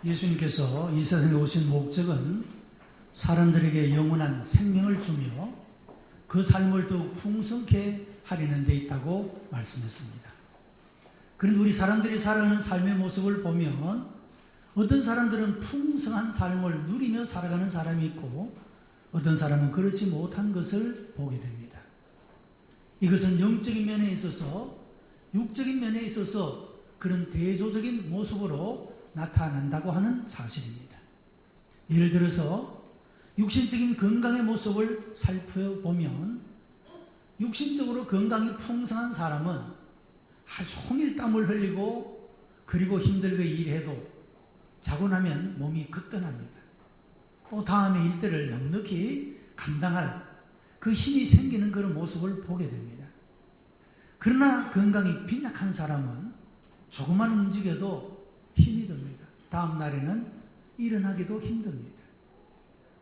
예수님께서 이 세상에 오신 목적은 사람들에게 영원한 생명을 주며 그 삶을 더욱 풍성케 하려는 데 있다고 말씀했습니다. 그런데 우리 사람들이 살아가는 삶의 모습을 보면 어떤 사람들은 풍성한 삶을 누리며 살아가는 사람이 있고 어떤 사람은 그렇지 못한 것을 보게 됩니다. 이것은 영적인 면에 있어서, 육적인 면에 있어서 그런 대조적인 모습으로 나타난다고 하는 사실입니다. 예를 들어서 육신적인 건강의 모습을 살펴보면 육신적으로 건강이 풍성한 사람은 하루 종일 땀을 흘리고 그리고 힘들게 일해도 자고 나면 몸이 거뜬합니다. 또 다음의 일들을 넉넉히 감당할 그 힘이 생기는 그런 모습을 보게 됩니다. 그러나 건강이 빈약한 사람은 조금만 움직여도 힘이 듭니다. 다음 날에는 일어나기도 힘듭니다.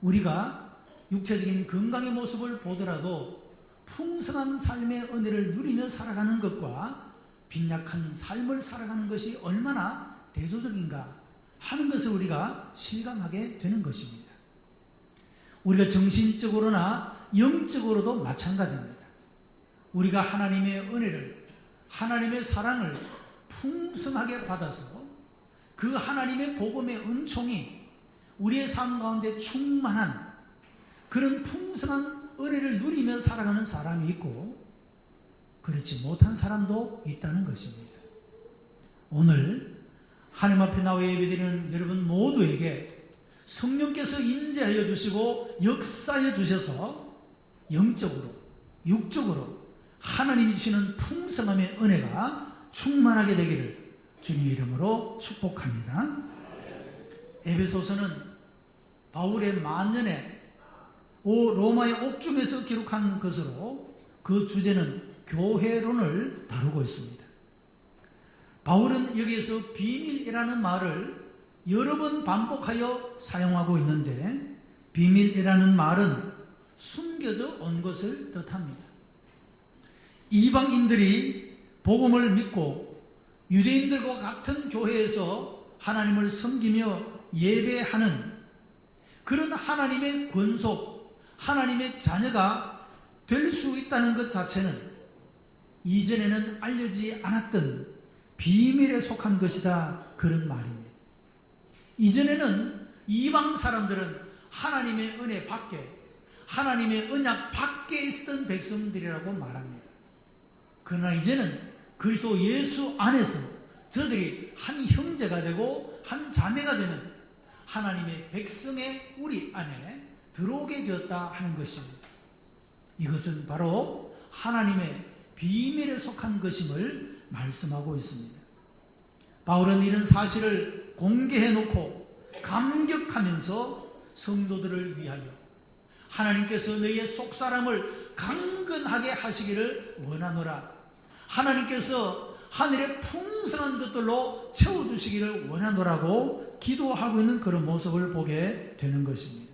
우리가 육체적인 건강의 모습을 보더라도 풍성한 삶의 은혜를 누리며 살아가는 것과 빈약한 삶을 살아가는 것이 얼마나 대조적인가 하는 것을 우리가 실감하게 되는 것입니다. 우리가 정신적으로나 영적으로도 마찬가지입니다. 우리가 하나님의 은혜를, 하나님의 사랑을 풍성하게 받아서 그 하나님의 복음의 은총이 우리의 삶 가운데 충만한 그런 풍성한 은혜를 누리며 살아가는 사람이 있고 그렇지 못한 사람도 있다는 것입니다. 오늘 하나님 앞에 나와 예배드리는 여러분 모두에게 성령께서 임재하여 주시고 역사해 주셔서 영적으로, 육적으로 하나님이 주시는 풍성함의 은혜가 충만하게 되기를 주님의 이름으로 축복합니다. 에베소서는 바울의 만년에 로마의 옥중에서 기록한 것으로 그 주제는 교회론을 다루고 있습니다. 바울은 여기에서 비밀이라는 말을 여러 번 반복하여 사용하고 있는데 비밀이라는 말은 숨겨져 온 것을 뜻합니다. 이방인들이 복음을 믿고 유대인들과 같은 교회에서 하나님을 섬기며 예배하는 그런 하나님의 권속, 하나님의 자녀가 될 수 있다는 것 자체는 이전에는 알려지지 않았던 비밀에 속한 것이다, 그런 말입니다. 이전에는 이방 사람들은 하나님의 은혜 밖에, 하나님의 언약 밖에 있었던 백성들이라고 말합니다. 그러나 이제는 그리스도 예수 안에서 저들이 한 형제가 되고 한 자매가 되는 하나님의 백성의 우리 안에 들어오게 되었다 하는 것입니다. 이것은 바로 하나님의 비밀에 속한 것임을 말씀하고 있습니다. 바울은 이런 사실을 공개해 놓고 감격하면서 성도들을 위하여 하나님께서 너희의 속사람을 강건하게 하시기를 원하노라, 하나님께서 하늘의 풍성한 것들로 채워주시기를 원하노라고 기도하고 있는 그런 모습을 보게 되는 것입니다.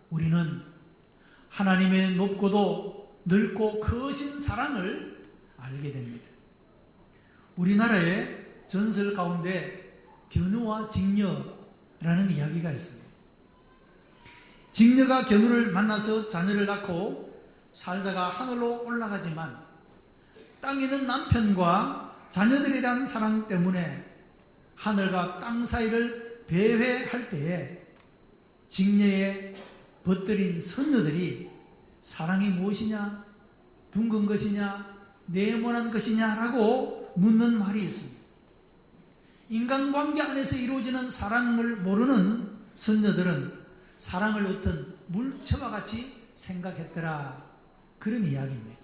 우리는 하나님의 높고도 넓고 크신 사랑을 알게 됩니다. 우리나라의 전설 가운데 견우와 직녀라는 이야기가 있습니다. 직녀가 견우를 만나서 자녀를 낳고 살다가 하늘로 올라가지만 땅에 있는 남편과 자녀들에 대한 사랑 때문에 하늘과 땅 사이를 배회할 때에 직녀의 벗들인 선녀들이 사랑이 무엇이냐, 둥근 것이냐, 네모난 것이냐라고 묻는 말이 있습니다. 인간관계 안에서 이루어지는 사랑을 모르는 선녀들은 사랑을 어떤 물체와 같이 생각했더라, 그런 이야기입니다.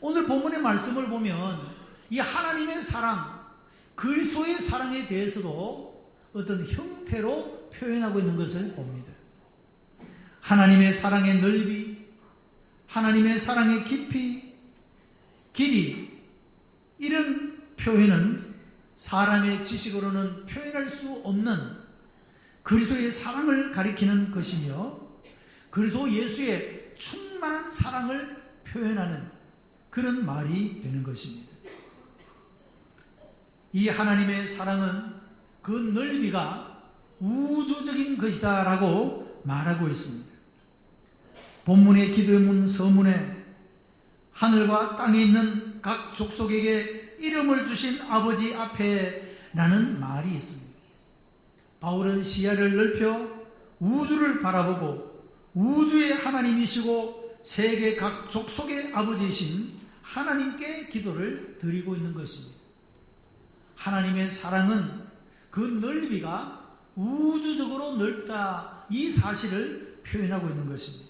오늘 본문의 말씀을 보면 이 하나님의 사랑, 그리스도의 사랑에 대해서도 어떤 형태로 표현하고 있는 것을 봅니다. 하나님의 사랑의 넓이, 하나님의 사랑의 깊이, 길이, 이런 표현은 사람의 지식으로는 표현할 수 없는 그리스도의 사랑을 가리키는 것이며 그리스도 예수의 충만한 사랑을 표현하는 그런 말이 되는 것입니다. 이 하나님의 사랑은 그 넓이가 우주적인 것이다 라고 말하고 있습니다. 본문의 기도문 서문에 하늘과 땅에 있는 각 족속에게 이름을 주신 아버지 앞에 라는 말이 있습니다. 바울은 시야를 넓혀 우주를 바라보고 우주의 하나님이시고 세계 각 족속의 아버지이신 하나님께 기도를 드리고 있는 것입니다. 하나님의 사랑은 그 넓이가 우주적으로 넓다, 이 사실을 표현하고 있는 것입니다.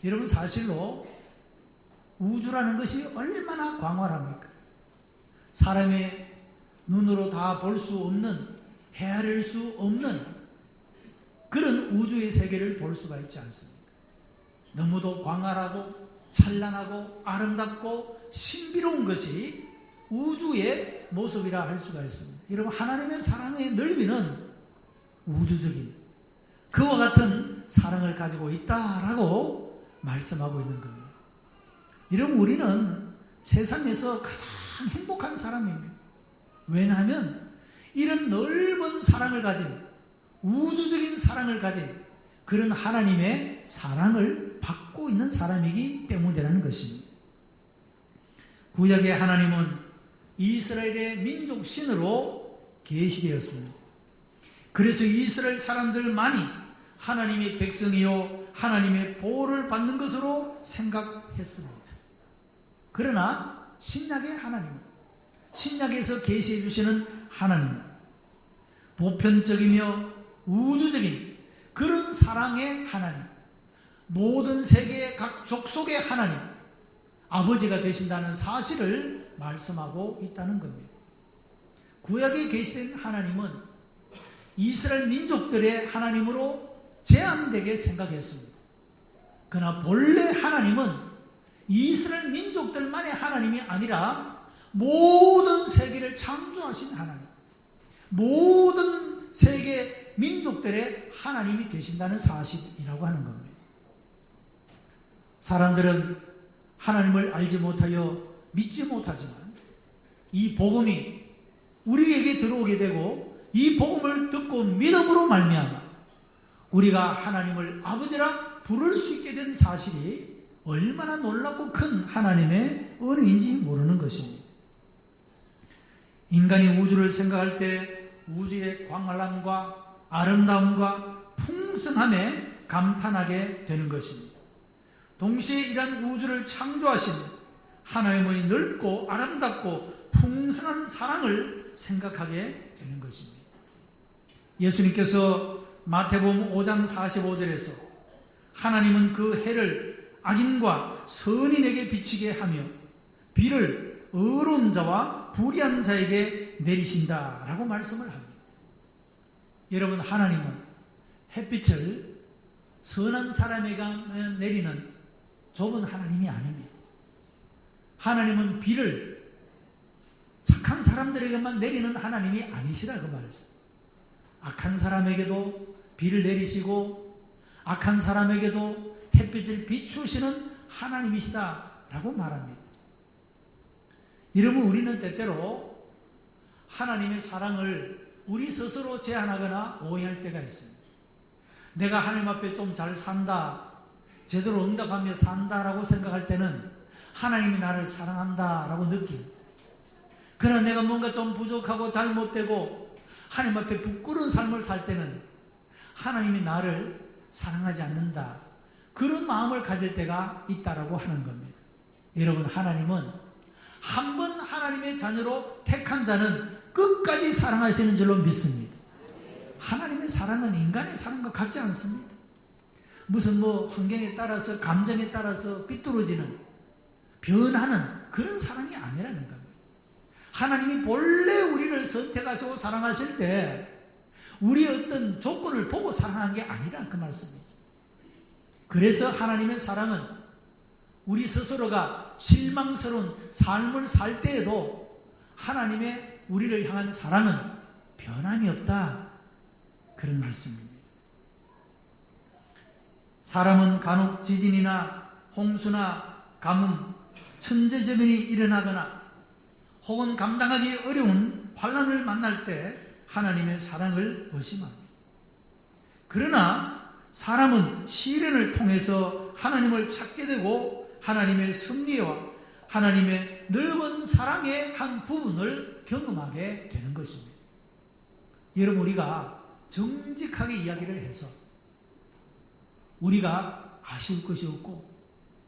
여러분, 사실로 우주라는 것이 얼마나 광활합니까? 사람의 눈으로 다 볼 수 없는, 헤아릴 수 없는 그런 우주의 세계를 볼 수가 있지 않습니까? 너무도 광활하고 찬란하고 아름답고 신비로운 것이 우주의 모습이라 할 수가 있습니다. 여러분, 하나님의 사랑의 넓이는 우주적인 그와 같은 사랑을 가지고 있다라고 말씀하고 있는 겁니다. 여러분, 우리는 세상에서 가장 행복한 사람입니다. 왜냐하면 이런 넓은 사랑을 가진, 우주적인 사랑을 가진 그런 하나님의 사랑을 받고 있는 사람이기 때문이라는 것입니다. 구약의 하나님은 이스라엘의 민족 신으로 계시되었습니다. 그래서 이스라엘 사람들만이 하나님의 백성이요 하나님의 보호를 받는 것으로 생각했습니다. 그러나 신약의 하나님, 신약에서 계시해 주시는 하나님, 보편적이며 우주적인 그런 사랑의 하나님, 모든 세계의 각 족속의 하나님, 아버지가 되신다는 사실을 말씀하고 있다는 겁니다. 구약에 계시된 하나님은 이스라엘 민족들의 하나님으로 제한되게 생각했습니다. 그러나 본래 하나님은 이스라엘 민족들만의 하나님이 아니라 모든 세계를 창조하신 하나님, 모든 세계 민족들의 하나님이 되신다는 사실이라고 하는 겁니다. 사람들은 하나님을 알지 못하여 믿지 못하지만 이 복음이 우리에게 들어오게 되고 이 복음을 듣고 믿음으로 말미암아 우리가 하나님을 아버지라 부를 수 있게 된 사실이 얼마나 놀랍고 큰 하나님의 은혜인지 모르는 것입니다. 인간이 우주를 생각할 때 우주의 광활함과 아름다움과 풍성함에 감탄하게 되는 것입니다. 동시에 이러한 우주를 창조하신 하나님의 넓고 아름답고 풍성한 사랑을 생각하게 되는 것입니다. 예수님께서 마태복음 5장 45절에서 하나님은 그 해를 악인과 선인에게 비치게 하며 비를 의로운 자와 불의한 자에게 내리신다라고 말씀을 합니다. 여러분, 하나님은 햇빛을 선한 사람에게 내리는 좁은 하나님이 아닙니다. 하나님은 비를 착한 사람들에게만 내리는 하나님이 아니시라 그 말이죠. 악한 사람에게도 비를 내리시고 악한 사람에게도 햇빛을 비추시는 하나님이시다라고 말합니다. 여러분, 우리는 때때로 하나님의 사랑을 우리 스스로 제한하거나 오해할 때가 있습니다. 내가 하나님 앞에 좀 잘 산다, 제대로 응답하며 산다라고 생각할 때는 하나님이 나를 사랑한다라고 느낍니다. 그러나 내가 뭔가 좀 부족하고 잘못되고 하나님 앞에 부끄러운 삶을 살 때는 하나님이 나를 사랑하지 않는다, 그런 마음을 가질 때가 있다라고 하는 겁니다. 여러분, 하나님은 한 번 하나님의 자녀로 택한 자는 끝까지 사랑하시는 줄로 믿습니다. 하나님의 사랑은 인간의 사랑과 같지 않습니다. 무슨 환경에 따라서 감정에 따라서 삐뚤어지는, 변하는 그런 사랑이 아니라는 겁니다. 하나님이 본래 우리를 선택하시고 사랑하실 때 우리의 어떤 조건을 보고 사랑한 게 아니라 그 말씀이죠. 그래서 하나님의 사랑은 우리 스스로가 실망스러운 삶을 살 때에도 하나님의 우리를 향한 사랑은 변함이 없다, 그런 말씀입니다. 사람은 간혹 지진이나 홍수나 가뭄, 천재지변이 일어나거나 혹은 감당하기 어려운 환난을 만날 때 하나님의 사랑을 의심합니다. 그러나 사람은 시련을 통해서 하나님을 찾게 되고 하나님의 섭리와 하나님의 넓은 사랑의 한 부분을 경험하게 되는 것입니다. 여러분, 우리가 정직하게 이야기를 해서 우리가 아쉬울 것이 없고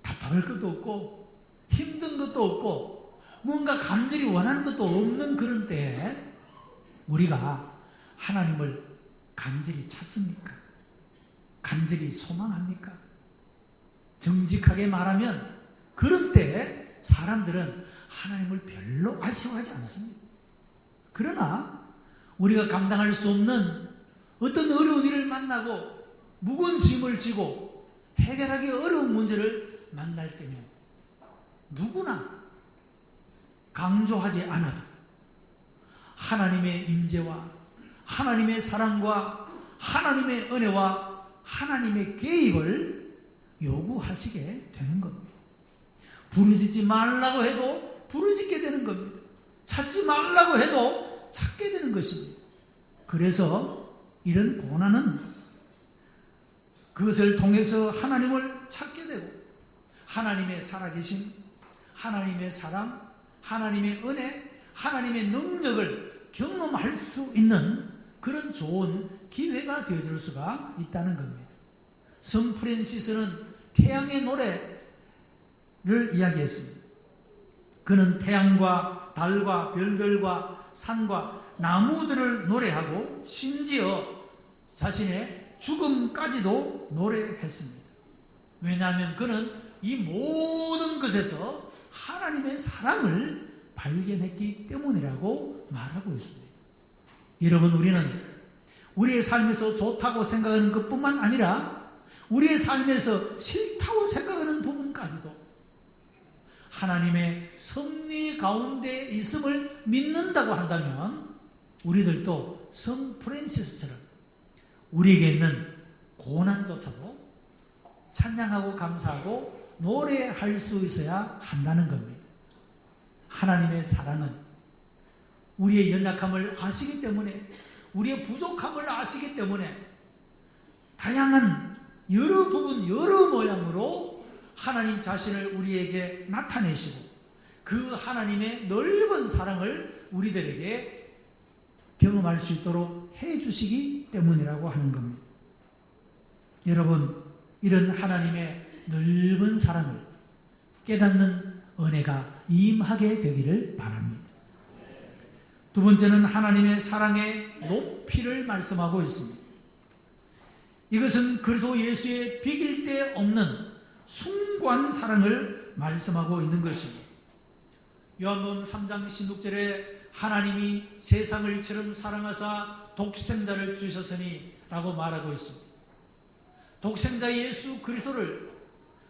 답답할 것도 없고 힘든 것도 없고 뭔가 간절히 원하는 것도 없는 그런 때에 우리가 하나님을 간절히 찾습니까? 간절히 소망합니까? 정직하게 말하면 그런 때에 사람들은 하나님을 별로 아쉬워하지 않습니다. 그러나 우리가 감당할 수 없는 어떤 어려운 일을 만나고 무거운 짐을 지고 해결하기 어려운 문제를 만날 때면 누구나 강조하지 않아도 하나님의 임재와 하나님의 사랑과 하나님의 은혜와 하나님의 개입을 요구하시게 되는 겁니다. 부르짖지 말라고 해도 부르짖게 되는 겁니다. 찾지 말라고 해도 찾게 되는 것입니다. 그래서 이런 고난은 그것을 통해서 하나님을 찾게 되고 하나님의 살아계심, 하나님의 사랑, 하나님의 은혜, 하나님의 능력을 경험할 수 있는 그런 좋은 기회가 되어줄 수가 있다는 겁니다. 성 프랜시스는 태양의 노래를 이야기했습니다. 그는 태양과 달과 별들과 산과 나무들을 노래하고 심지어 자신의 죽음까지도 노래했습니다. 왜냐하면 그는 이 모든 것에서 하나님의 사랑을 발견했기 때문이라고 말하고 있습니다. 여러분, 우리는 우리의 삶에서 좋다고 생각하는 것뿐만 아니라 우리의 삶에서 싫다고 생각하는 부분까지도 하나님의 섭리 가운데 있음을 믿는다고 한다면 우리들도 성 프랜시스처럼 우리에게 있는 고난조차도 찬양하고 감사하고 노래할 수 있어야 한다는 겁니다. 하나님의 사랑은 우리의 연약함을 아시기 때문에, 우리의 부족함을 아시기 때문에 다양한 여러 부분, 여러 모양으로 하나님 자신을 우리에게 나타내시고 그 하나님의 넓은 사랑을 우리들에게 경험할 수 있도록 해주시기 때문이라고 하는 겁니다. 여러분, 이런 하나님의 넓은 사랑을 깨닫는 은혜가 임하게 되기를 바랍니다. 두 번째는 하나님의 사랑의 높이를 말씀하고 있습니다. 이것은 그리스도 예수의 비길 데 없는 숭고한 사랑을 말씀하고 있는 것입니다. 요한복음 3장 16절에 하나님이 세상을 이처럼 사랑하사 독생자를 주셨으니 라고 말하고 있습니다. 독생자 예수 그리스도를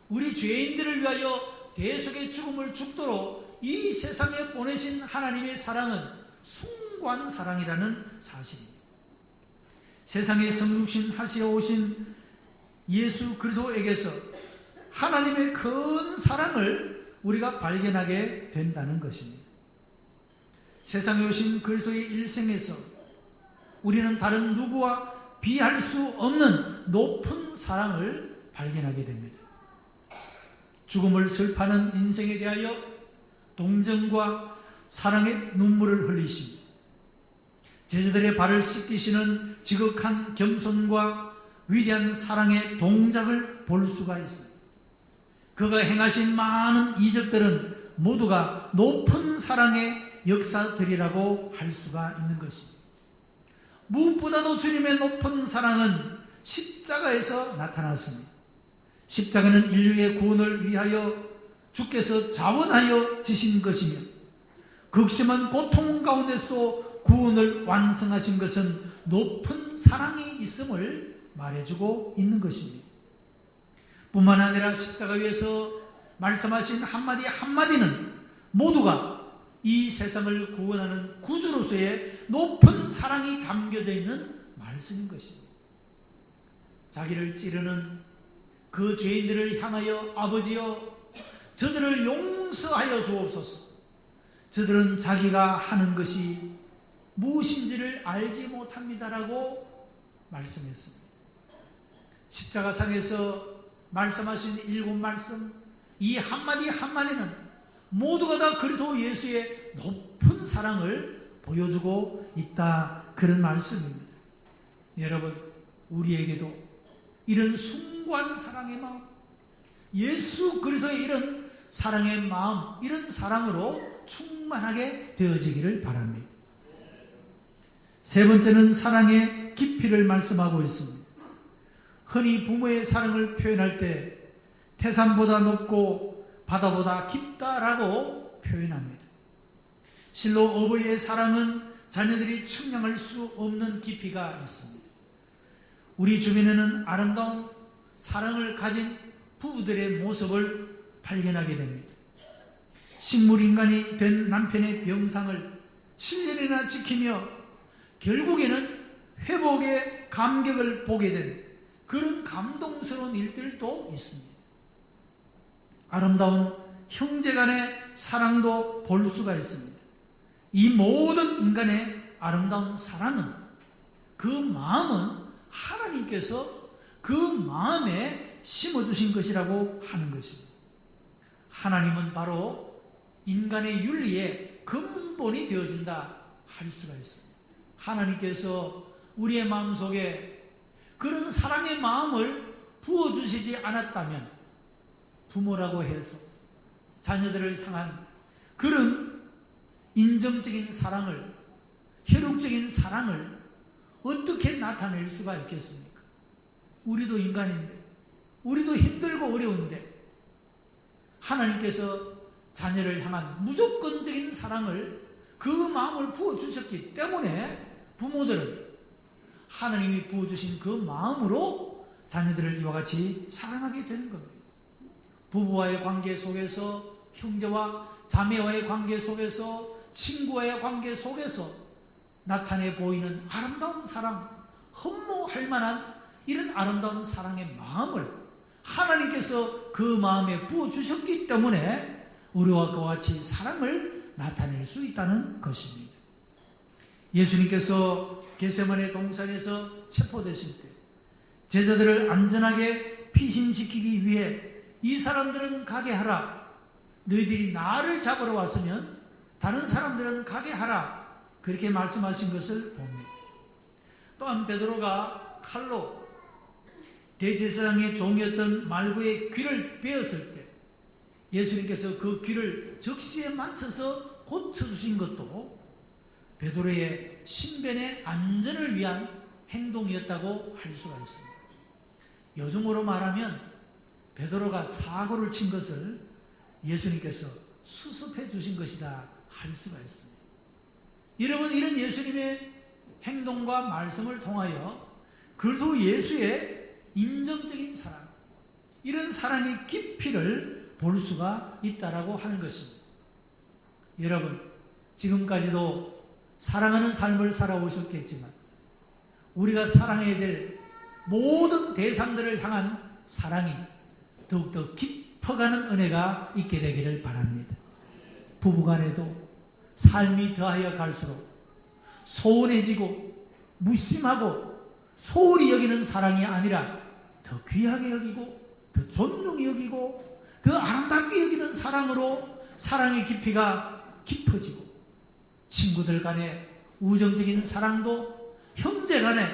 우리 죄인들을 위하여 대속의 죽음을 죽도록 이 세상에 보내신 하나님의 사랑은 숭고한 사랑이라는 사실입니다. 세상에 성육신 하시어 오신 예수 그리스도에게서 하나님의 큰 사랑을 우리가 발견하게 된다는 것입니다. 세상에 오신 그리스도의 일생에서 우리는 다른 누구와 비할 수 없는 높은 사랑을 발견하게 됩니다. 죽음을 슬퍼하는 인생에 대하여 동정과 사랑의 눈물을 흘리시고 제자들의 발을 씻기시는 지극한 겸손과 위대한 사랑의 동작을 볼 수가 있습니다. 그가 행하신 많은 이적들은 모두가 높은 사랑의 역사들이라고 할 수가 있는 것입니다. 무엇보다도 주님의 높은 사랑은 십자가에서 나타났습니다. 십자가는 인류의 구원을 위하여 주께서 자원하여 지신 것이며 극심한 고통 가운데서 구원을 완성하신 것은 높은 사랑이 있음을 말해주고 있는 것입니다. 뿐만 아니라 십자가 위에서 말씀하신 한마디 한마디는 모두가 이 세상을 구원하는 구주로서의 높은 사랑이 담겨져 있는 말씀인 것입니다. 자기를 찌르는 그 죄인들을 향하여 아버지여 저들을 용서하여 주옵소서. 저들은 자기가 하는 것이 무엇인지를 알지 못합니다라고 말씀했습니다. 십자가상에서 말씀하신 7 말씀, 이 한마디 한마디는 모두가 다 그리스도 예수의 높은 사랑을 보여주고 있다, 그런 말씀입니다. 여러분, 우리에게도 이런 숭고한 사랑의 마음, 예수 그리스도의 이런 사랑의 마음, 이런 사랑으로 충만하게 되어지기를 바랍니다. 세 번째는 사랑의 깊이를 말씀하고 있습니다. 흔히 부모의 사랑을 표현할 때 태산보다 높고 바다보다 깊다라고 표현합니다. 실로 어버이의 사랑은 자녀들이 측량할 수 없는 깊이가 있습니다. 우리 주변에는 아름다운 사랑을 가진 부부들의 모습을 발견하게 됩니다. 식물인간이 된 남편의 병상을 7년이나 지키며 결국에는 회복의 감격을 보게 된 그런 감동스러운 일들도 있습니다. 아름다운 형제간의 사랑도 볼 수가 있습니다. 이 모든 인간의 아름다운 사랑은, 그 마음은 하나님께서 그 마음에 심어주신 것이라고 하는 것입니다. 하나님은 바로 인간의 윤리의 근본이 되어준다 할 수가 있습니다. 하나님께서 우리의 마음속에 그런 사랑의 마음을 부어주시지 않았다면 부모라고 해서 자녀들을 향한 그런 인정적인 사랑을, 혈육적인 사랑을 어떻게 나타낼 수가 있겠습니까? 우리도 인간인데, 우리도 힘들고 어려운데 하나님께서 자녀를 향한 무조건적인 사랑을, 그 마음을 부어주셨기 때문에 부모들은 하나님이 부어주신 그 마음으로 자녀들을 이와 같이 사랑하게 되는 겁니다. 부부와의 관계 속에서, 형제와 자매와의 관계 속에서, 친구와의 관계 속에서 나타내 보이는 아름다운 사랑, 흠모할 만한 이런 아름다운 사랑의 마음을 하나님께서 그 마음에 부어주셨기 때문에 우리와 그와 같이 사랑을 나타낼 수 있다는 것입니다. 예수님께서 겟세마네 동산에서 체포되실 때 제자들을 안전하게 피신시키기 위해 이 사람들은 가게 하라, 너희들이 나를 잡으러 왔으면 다른 사람들은 가게 하라, 그렇게 말씀하신 것을 봅니다. 또한 베드로가 칼로 대제사장의 종이었던 말구의 귀를 베었을 때 예수님께서 그 귀를 적시에 맞춰서 고쳐주신 것도 베드로의 신변의 안전을 위한 행동이었다고 할 수가 있습니다. 요즘으로 말하면 베드로가 사고를 친 것을 예수님께서 수습해 주신 것이다 할 수가 있습니다. 여러분, 이런 예수님의 행동과 말씀을 통하여 그리스도 예수의 인정적인 사랑, 이런 사랑의 깊이를 볼 수가 있다라고 하는 것입니다. 여러분, 지금까지도 사랑하는 삶을 살아오셨겠지만 우리가 사랑해야 될 모든 대상들을 향한 사랑이 더욱더 깊어가는 은혜가 있게 되기를 바랍니다. 부부간에도 삶이 더하여 갈수록 소원해지고 무심하고 소홀히 여기는 사랑이 아니라 더 귀하게 여기고 더 존중히 여기고 더 아름답게 여기는 사랑으로 사랑의 깊이가 깊어지고, 친구들 간의 우정적인 사랑도, 형제 간의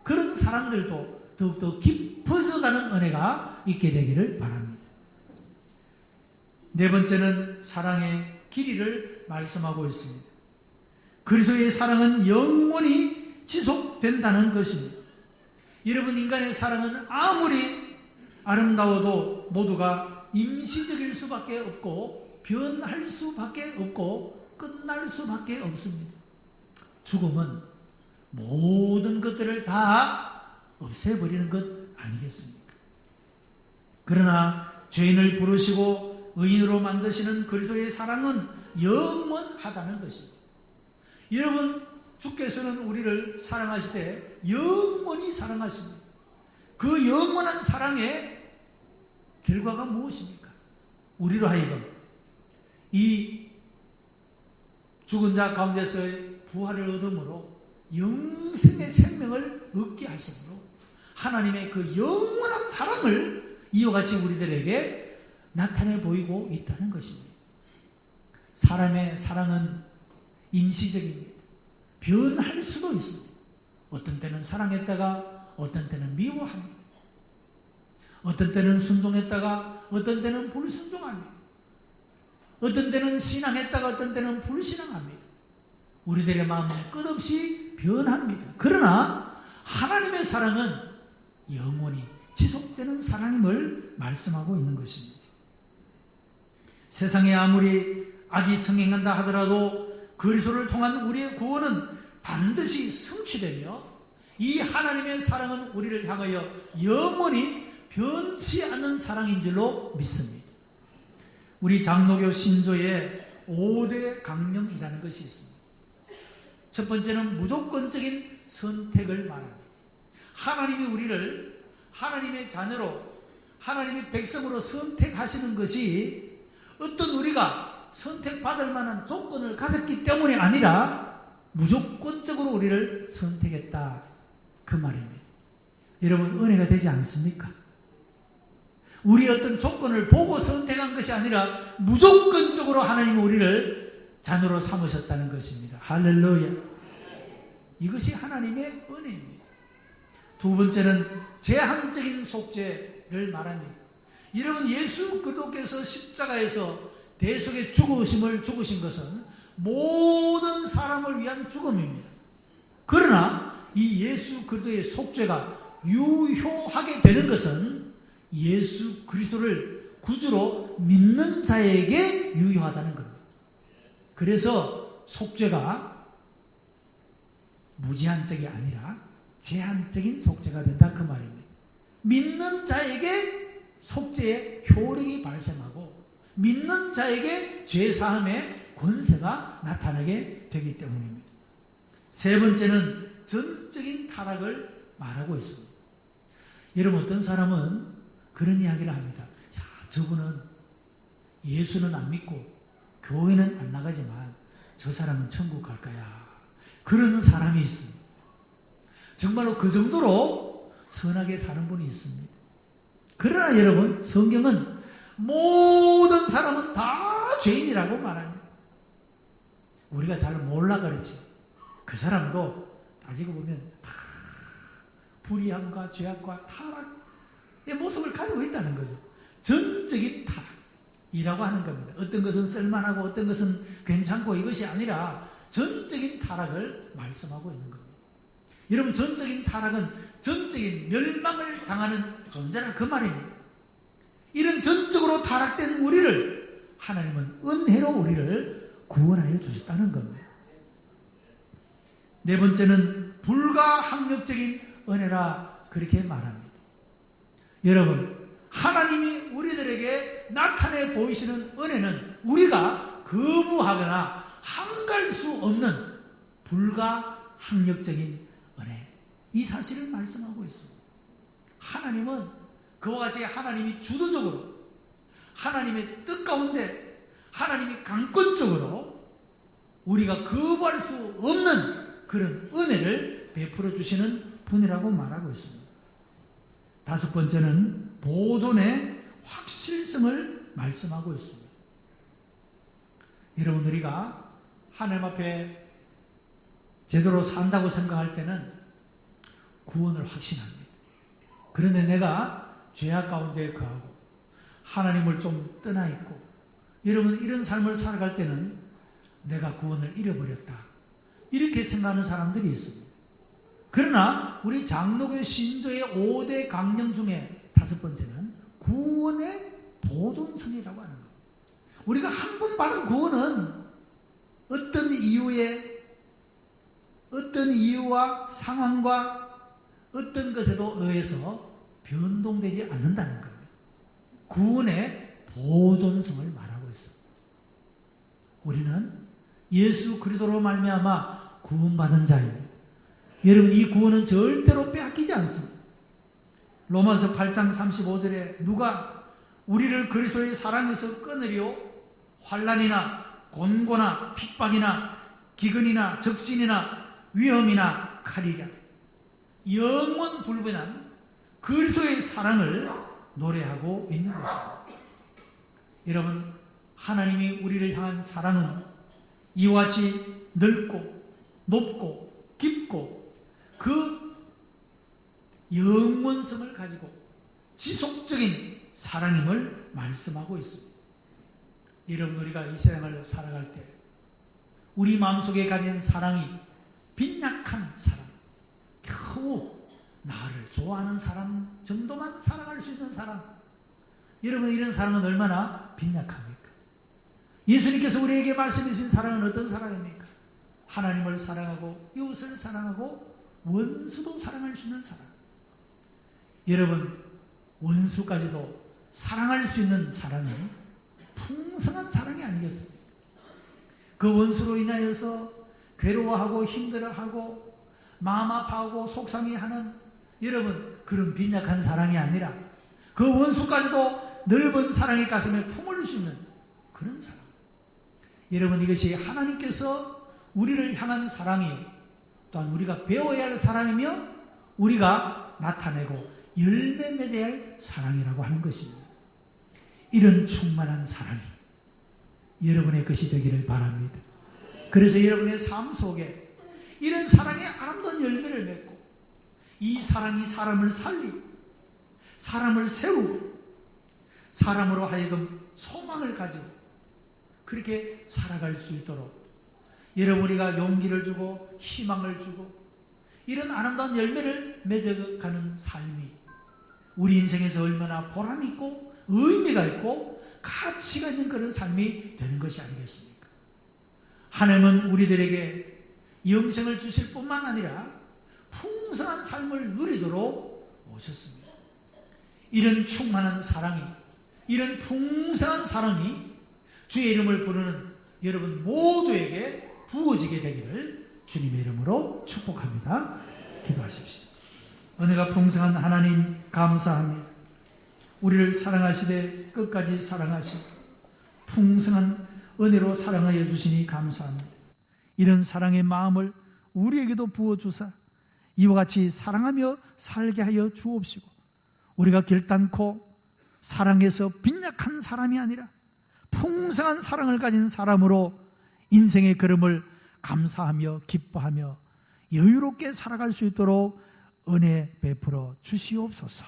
그런 사랑들도 더욱더 깊어져가는 은혜가 있게 되기를 바랍니다. 네 번째는 사랑의 길이를 말씀하고 있습니다. 그리스도의 사랑은 영원히 지속된다는 것입니다. 여러분, 인간의 사랑은 아무리 아름다워도 모두가 임시적일 수밖에 없고 변할 수밖에 없고 끝날 수밖에 없습니다. 죽음은 모든 것들을 다 없애버리는 것 아니겠습니까? 그러나 죄인을 부르시고 의인으로 만드시는 그리스도의 사랑은 영원하다는 것입니다. 여러분, 주께서는 우리를 사랑하시되 영원히 사랑하십니다. 그 영원한 사랑의 결과가 무엇입니까? 우리로 하여금 이 죽은 자 가운데서의 부활을 얻음으로 영생의 생명을 얻게 하심으로 하나님의 그 영원한 사랑을 이와 같이 우리들에게 나타내 보이고 있다는 것입니다. 사람의 사랑은 임시적입니다. 변할 수도 있습니다. 어떤 때는 사랑했다가 어떤 때는 미워합니다. 어떤 때는 순종했다가 어떤 때는 불순종합니다. 어떤 때는 신앙했다가 어떤 때는 불신앙합니다. 우리들의 마음은 끝없이 변합니다. 그러나 하나님의 사랑은 영원히 지속되는 사랑임을 말씀하고 있는 것입니다. 세상에 아무리 악이 성행한다 하더라도 그리스도를 통한 우리의 구원은 반드시 성취되며 이 하나님의 사랑은 우리를 향하여 영원히 변치 않는 사랑인 줄로 믿습니다. 우리 장로교 신조에 5대 강령이라는 것이 있습니다. 첫 번째는 무조건적인 선택을 말합니다. 하나님이 우리를 하나님의 자녀로 하나님의 백성으로 선택하시는 것이 어떤 우리가 선택받을 만한 조건을 가졌기 때문이 아니라 무조건적으로 우리를 선택했다 그 말입니다. 여러분 은혜가 되지 않습니까? 우리 어떤 조건을 보고 선택한 것이 아니라 무조건적으로 하나님은 우리를 자녀로 삼으셨다는 것입니다. 할렐루야. 이것이 하나님의 은혜입니다. 두 번째는 제한적인 속죄를 말합니다. 여러분 예수 그리스도께서 십자가에서 대속의 죽으심을 죽으신 것은 모든 사람을 위한 죽음입니다. 그러나 이 예수 그리스도의 속죄가 유효하게 되는 것은 예수 그리스도를 구주로 믿는 자에게 유효하다는 겁니다. 그래서 속죄가 무제한적이 아니라 제한적인 속죄가 된다 그 말입니다. 믿는 자에게 속죄의 효력이 발생하고 믿는 자에게 죄사함의 권세가 나타나게 되기 때문입니다. 세 번째는 전적인 타락을 말하고 있습니다. 여러분 어떤 사람은 그런 이야기를 합니다. 야, 저분은 예수는 안 믿고 교회는 안 나가지만 저 사람은 천국 갈 거야. 그런 사람이 있습니다. 정말로 그 정도로 선하게 사는 분이 있습니다. 그러나 여러분 성경은 모든 사람은 다 죄인이라고 말합니다. 우리가 잘 몰라 그렇지. 그 사람도 따지고 보면 다 불의함과 죄악과 타락의 모습을 가지고 있다는 거죠. 전적인 타락이라고 하는 겁니다. 어떤 것은 쓸만하고 어떤 것은 괜찮고 이것이 아니라 전적인 타락을 말씀하고 있는 겁니다. 여러분 전적인 타락은 전적인 멸망을 당하는 존재라 그 말입니다. 이런 전적으로 타락된 우리를 하나님은 은혜로 우리를 구원하여 주셨다는 겁니다. 네 번째는 불가항력적인 은혜라 그렇게 말합니다. 여러분 하나님이 우리들에게 나타내 보이시는 은혜는 우리가 거부하거나 항갈 수 없는 불가항력적인 은혜, 이 사실을 말씀하고 있습니다. 하나님은 그와 같이 하나님이 주도적으로 하나님의 뜻 가운데 하나님이 강권적으로 우리가 거부할 수 없는 그런 은혜를 베풀어 주시는 분이라고 말하고 있습니다. 다섯 번째는 보존의 확실성을 말씀하고 있습니다. 여러분 우리가 하나님 앞에 제대로 산다고 생각할 때는 구원을 확신합니다. 그런데 내가 죄악 가운데 거하고 하나님을 좀 떠나 있고 여러분 이런 삶을 살아갈 때는 내가 구원을 잃어버렸다. 이렇게 생각하는 사람들이 있습니다. 그러나 우리 장로교 신조의 5대 강령 중에 다섯 번째는 구원의 보존성이라고 하는 겁니다. 우리가 한 번 받은 구원은 어떤 이유와 상황과 어떤 것에도 의해서 변동되지 않는다는 겁니다. 구원의 보존성을 말하고 있습니다. 우리는 예수 그리스도로 말미암아 구원받은 자입니다. 여러분 이 구원은 절대로 빼앗기지 않습니다. 로마서 8장 35절에 누가 우리를 그리스도의 사랑에서 끊으리요? 환난이나 곤고나 핍박이나 기근이나 적신이나 위험이나 칼이랴 영원 불변한 그리스도의 사랑을 노래하고 있는 것입니다. 여러분, 하나님이 우리를 향한 사랑은 이와 같이 넓고 높고 깊고 그 영원성을 가지고 지속적인 사랑임을 말씀하고 있습니다. 여러분, 우리가 이 세상을 살아갈 때 우리 마음속에 가진 사랑이 빈약한 사랑, 겨우 나를 좋아하는 사람 정도만 사랑할 수 있는 사람, 여러분, 이런 사랑은 얼마나 빈약합니까? 예수님께서 우리에게 말씀해 주신 사랑은 어떤 사랑입니까? 하나님을 사랑하고 이웃을 사랑하고 원수도 사랑할 수 있는 사랑. 여러분, 원수까지도 사랑할 수 있는 사랑은 풍성한 사랑이 아니겠습니까? 그 원수로 인하여서 괴로워하고 힘들어하고 마음 아파하고 속상해하는 여러분, 그런 빈약한 사랑이 아니라 그 원수까지도 넓은 사랑의 가슴에 품을 수 있는 그런 사랑. 여러분, 이것이 하나님께서 우리를 향한 사랑이요, 또한 우리가 배워야 할 사랑이며 우리가 나타내고 열매 맺어야 할 사랑이라고 하는 것입니다. 이런 충만한 사랑이 여러분의 것이 되기를 바랍니다. 그래서 여러분의 삶 속에 이런 사랑의 아름다운 열매를 맺고 이 사랑이 사람을 살리고 사람을 세우고 사람으로 하여금 소망을 가지고 그렇게 살아갈 수 있도록 여러분, 우리가 용기를 주고 희망을 주고 이런 아름다운 열매를 맺어가는 삶이 우리 인생에서 얼마나 보람있고 의미가 있고 가치가 있는 그런 삶이 되는 것이 아니겠습니까? 하나님은 우리들에게 영생을 주실 뿐만 아니라 풍성한 삶을 누리도록 오셨습니다. 이런 충만한 사랑이, 이런 풍성한 사랑이 주의 이름을 부르는 여러분 모두에게 부어지게 되기를 주님의 이름으로 축복합니다. 기도하십시오. 은혜가 풍성한 하나님, 감사합니다. 우리를 사랑하시되 끝까지 사랑하시고 풍성한 은혜로 사랑하여 주시니 감사합니다. 이런 사랑의 마음을 우리에게도 부어주사 이와 같이 사랑하며 살게 하여 주옵시고 우리가 결단코 사랑에서 빈약한 사람이 아니라 풍성한 사랑을 가진 사람으로 인생의 걸음을 감사하며 기뻐하며 여유롭게 살아갈 수 있도록 은혜 베풀어 주시옵소서.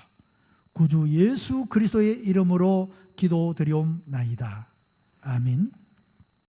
구주 예수 그리스도의 이름으로 기도드리옵나이다. 아멘.